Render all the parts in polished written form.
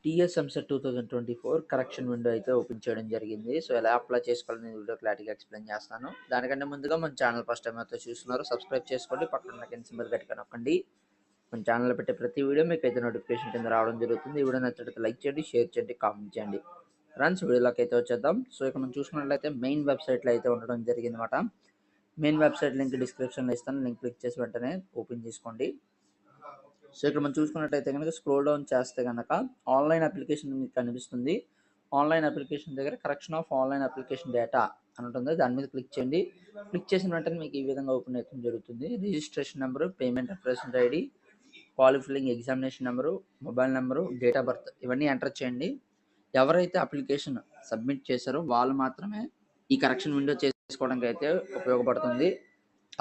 TS EAMCET 2024 correction window అయితే open చేయడం జరిగింది. సో ఎలా అప్లై చేసుకోవాలని వీడియో క్లారిటీగా ఎక్స్ప్లెయిన్ చేస్తాను. దానికంటే ముందుగా మన ఛానల్ ఫస్ట్ టైం అయితే చూస్తున్నారు సబ్స్క్రైబ్ చేసుకోండి, పక్కన ఉన్న గంట సింబల్ గట్టిగా నొక్కండి. మన ఛానల్లో పెట్టే ప్రతి వీడియో మీకు అయితే నోటిఫికేషన్ కింద రావడం జరుగుతుంది. ఈ వీడియో నచ్చినట్లయితే లైక్ చేయండి, షేర్ చేయండి, కామెంట్ చేయండి. ఫ్రెండ్స్ వీడియోలోకి అయితే వచ్చేద్దాం. సో ఇక్కడ మనం చూసుకున్నట్లయితే మెయిన్ వెబ్సైట్లో అయితే ఉండడం జరిగింది అనమాట. మెయిన్ వెబ్సైట్ లింక్ డిస్క్రిప్షన్లో ఇస్తాను, లింక్ క్లిక్ చేసి వెంటనే ఓపెన్ చేసుకోండి. సో ఇక్కడ మనం చూసుకున్నట్టయితే కనుక స్క్రోల్ డౌన్ చేస్తే కనుక ఆన్లైన్ అప్లికేషన్ మీకు కనిపిస్తుంది. ఆన్లైన్ అప్లికేషన్ దగ్గర correction of online application data అని ఉంటుంది, దాని మీద క్లిక్ చేయండి. క్లిక్ చేసిన వెంటనే మీకు ఈ విధంగా ఓపెన్ అయితే జరుగుతుంది. Registration number, payment reference ID, qualifying examination number, mobile number, date of birth ఇవన్నీ ఎంటర్ చేయండి. ఎవరైతే అప్లికేషన్ సబ్మిట్ చేశారో వాళ్ళు మాత్రమే ఈ కరెక్షన్ విండో చేసుకోవడానికి అయితే ఉపయోగపడుతుంది.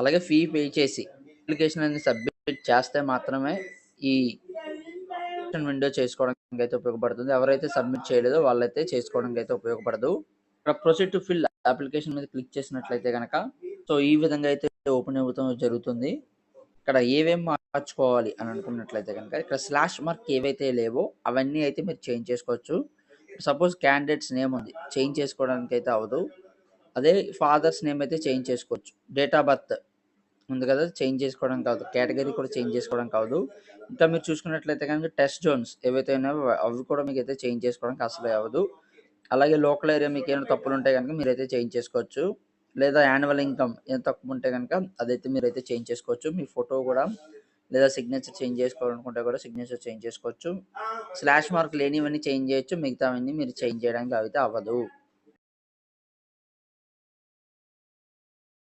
అలాగే ఫీ పే చేసి అప్లికేషన్ అనేది సబ్మిట్ చేస్తే మాత్రమే ఈ విండో చేసుకోవడానికి అయితే ఉపయోగపడుతుంది. ఎవరైతే సబ్మిట్ చేయలేదో వాళ్ళైతే చేసుకోవడానికి అయితే ఉపయోగపడదు. ఇక్కడ ప్రొసీడ్ టు ఫిల్ అప్లికేషన్ మీద క్లిక్ చేసినట్లయితే కనుక సో ఈ విధంగా అయితే ఓపెన్ అవుతాం జరుగుతుంది. ఇక్కడ ఏమేమి మార్చుకోవాలి అని అనుకున్నట్లయితే కనుక ఇక్కడ స్లాష్ మార్క్ ఏవైతే లేవో అవన్నీ అయితే మీరు చేంజ్ చేసుకోవచ్చు. సపోజ్ క్యాండిడేట్స్ నేమ్ ఉంది, చేంజ్ చేసుకోవడానికి అయితే అవ్వదు. అదే ఫాదర్స్ నేమ్ అయితే చేంజ్ చేసుకోవచ్చు. డేట్ ఆఫ్ బర్త్ ఉంది కదా, చేంజ్ చేసుకోవడం కాదు. కేటగిరీ కూడా చేంజ్ చేసుకోవడం కాదు. ఇంకా మీరు చూసుకున్నట్లయితే కనుక టెస్ట్ జోన్స్ ఏవైతే ఉన్నాయో అవి కూడా మీకు అయితే చేంజ్ చేసుకోవడానికి అసలు అవ్వదు. అలాగే లోకల్ ఏరియా మీకు ఏమైనా తప్పులు ఉంటే కనుక మీరైతే చేంజ్ చేసుకోవచ్చు. లేదా యాన్యువల్ ఇన్కమ్ ఏం తక్కువ ఉంటే కనుక అదైతే మీరైతే చేంజ్ చేసుకోవచ్చు. మీ ఫోటో కూడా లేదా సిగ్నేచర్ చేంజ్ చేసుకోవాలనుకుంటే కూడా సిగ్నేచర్ చేంజ్ చేసుకోవచ్చు. స్లాష్ మార్క్ లేనివన్నీ చేంజ్ చేయొచ్చు, మిగతావన్నీ మీరు చేంజ్ చేయడానికి అయితే అవ్వదు.